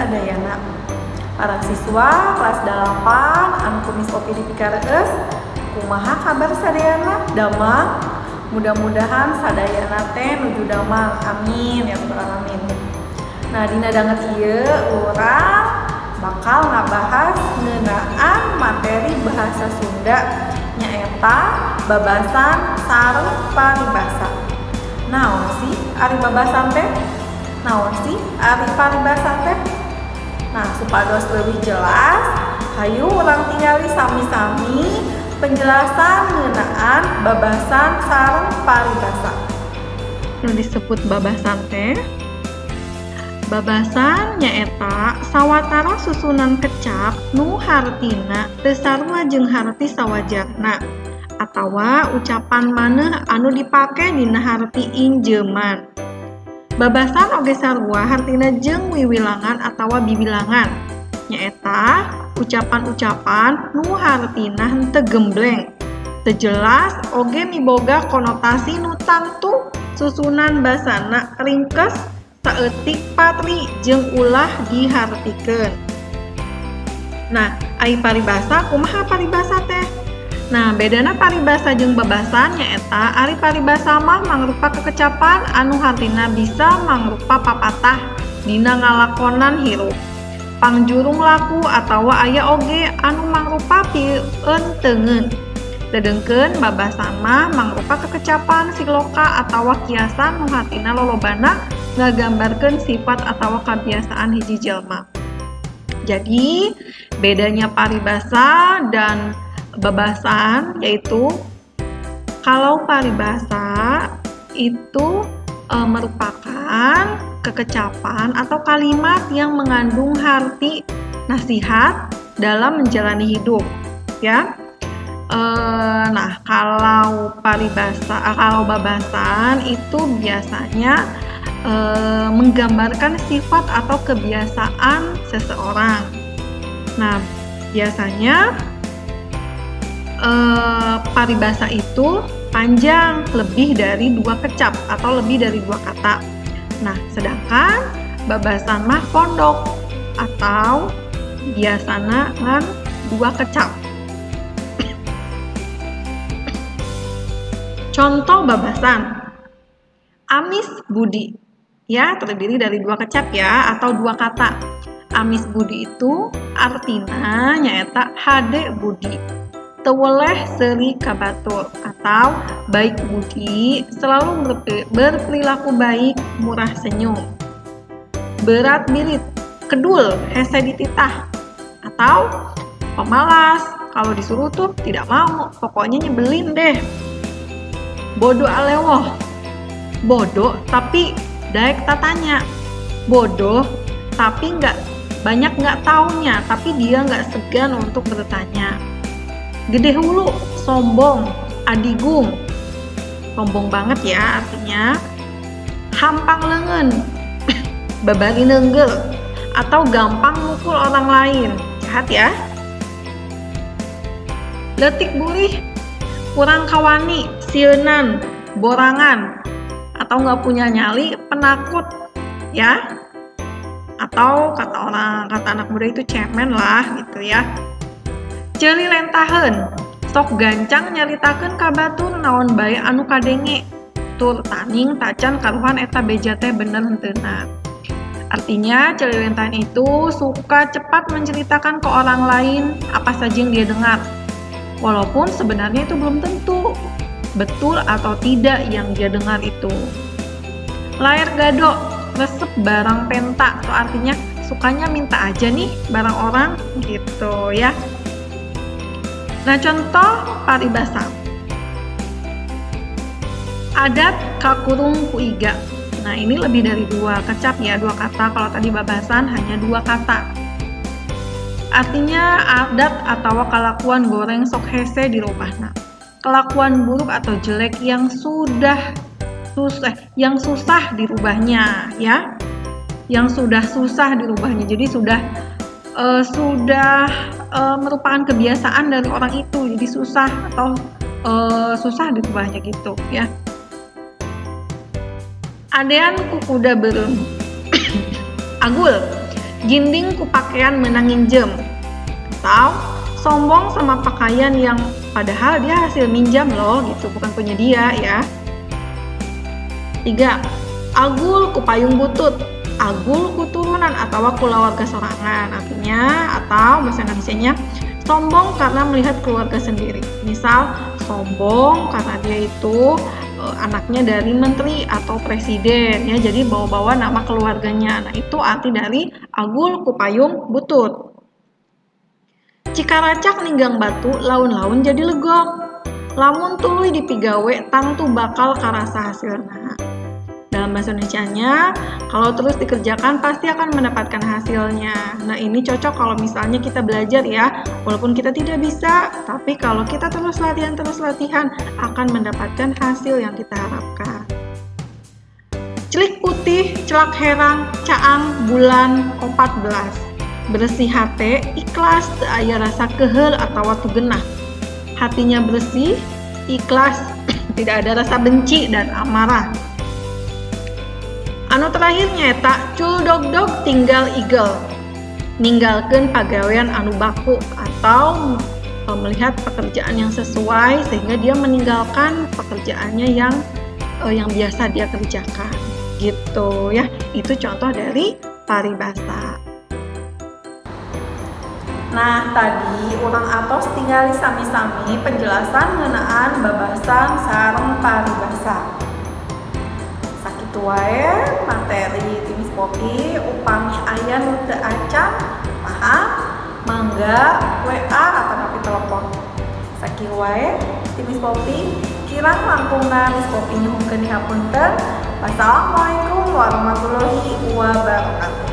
sadayana. Para siswa kelas 8 anu kumis OPD pikareus, kumaha kabar sadayana? Damang. Mudah-mudahan sadayana teh nuju damang. Amin ya rabbal alamin. Nah, dina danget ieu urang bakal ngabahas ngeunaan materi bahasa Sunda nyaeta babasan sareng paribasa. Naon sih ari babasan teh? Naon sih ari paribasa teh? Nah, supados lebih jelas, hayu urang tingali sami-sami penjelasan ngeunaan babasan sareng paribasa. Nu disebut babasan teh, babasan nyaeta sawatara susunan kecap nu hartina teu sarua jeung harti sawajarna atawa ucapan maneh anu dipake dina harti injeuman. Babasan oge sarua hartina jeung wiwilangan atawa bibilangan. Nyaeta ucapan-ucapan nu hartina henteu gembleng, teu jelas oge miboga konotasi nu tantu, susunan basana ringkes, saeutik patri jeung ulah dihartikeun. Nah, ai paribasa kumaha paribasa teh? Nah, bedana paribasa jeung babasan nyaeta ari paribasa mah mangrupa kekecapan anu hartina bisa mangrupa papatah dina ngalakonan hirup, pangjurung laku atawa aya oge anu mangrupa pieuteungeun. Dedengkeun babasan mah mangrupa kekecapan siloka atawa kiasan nu hartina lolobana ngagambarkeun sifat atawa kabiasaan hiji jelema. Jadi, bedanya paribasa dan babasan yaitu kalau paribasa itu merupakan kekecapan atau kalimat yang mengandung arti nasihat dalam menjalani hidup, ya. Nah, kalau babasan itu biasanya menggambarkan sifat atau kebiasaan seseorang. Nah, biasanya paribasa itu panjang lebih dari 2 kecap atau lebih dari 2 kata. Nah, sedangkan babasan mah pondok atau biasana ngan 2 kecap. Contoh babasan: Amis Budi, ya terdiri dari 2 kecap ya atau 2 kata. Amis Budi itu artina nyaeta hade Budi, teweleh seuri kabatur atau baik budi, selalu berperilaku baik, murah senyum. Berat birit, kedul, hese dititah, atau pemalas, kalau disuruh tuh tidak mau, pokoknya nyebelin deh. Bodoh alewoh, bodoh tapi daek tatanya, bodoh tapi banyak nggak taunya, tapi dia nggak segan untuk bertanya. Gede hulu, sombong, adigung, sombong banget ya artinya. Hampang leungeun, babari neunggel, atau gampang mukul orang lain, jahat ya. Leutik bulih, kurang kawani, sieunan, borangan, atau nggak punya nyali, penakut, ya. Atau kata anak muda itu cemen lah gitu ya. Ceuli lentaheun, sok gancang nyaritakeun ka batur naon bae anu kadenge, tur taning tacan karuhan eta beja teh bener henteuna. Artinya ceuli lentaheun itu suka cepat menceritakan ke orang lain apa saja yang dia dengar, walaupun sebenarnya itu belum tentu betul atau tidak yang dia dengar itu. Layar gado, resep barang penta, itu artinya sukanya minta aja nih barang orang gitu ya. Nah, contoh paribasa. Adat kakurung kuiga. Nah, ini lebih dari 2 kecap ya, 2 kata. Kalau tadi babasan hanya 2 kata. Artinya adat atau kelakuan goreng sok hese dirubahna. Kelakuan buruk atau jelek yang susah dirubahnya ya. Yang sudah susah dirubahnya. Jadi sudah merupakan kebiasaan dari orang itu, jadi susah atau susah dirubahnya gitu ya. Adean ku kuda beureum. Agul, ginding ku pakaian menangin jem, atau sombong sama pakaian yang padahal dia hasil minjam loh gitu, bukan punya dia ya. 3. Agul ku payung butut, agul ku turunan atau kulawarga sorangan, artinya atau bahasa Indonesianya sombong karena melihat keluarga sendiri. Misal sombong karena dia itu anaknya dari menteri atau presiden ya, jadi bawa-bawa nama keluarganya. Nah, itu arti dari agul ku payung butut. Cikaracak ninggang batu, laun-laun jadi legok. Lamun tuluy dipigawe, tangtu bakal karasa hasilna. Dalam bahasa Indonesianya, kalau terus dikerjakan pasti akan mendapatkan hasilnya. Nah, ini cocok kalau misalnya kita belajar ya, walaupun kita tidak bisa, tapi kalau kita terus latihan, akan mendapatkan hasil yang kita harapkan. Celik putih, celak herang, caang, bulan, 14. Bersih hate, ikhlas, teu aya rasa kehel atau watu genah. Hatinya bersih, ikhlas, tidak ada rasa benci dan amarah. Anu terakhir nyata cul dog tinggal igel, ninggalkeun pagawean anu baku atau melihat pekerjaan yang sesuai sehingga dia meninggalkan pekerjaannya yang biasa dia kerjakan gitu ya. Itu contoh dari paribasa. Nah, tadi urang atos tinggali sami-sami penjelasan ngeunaan babasan sareng paribasa. Sakitu wae materi Timis Popi, upami aya nu teu acan paham, mangga WA atau napi telepon. Sakitu wae Timis Popi, kirang langkungna Miss Popi nyuhunkeun hapunten. Wassalamualaikum warahmatullahi wabarakatuh.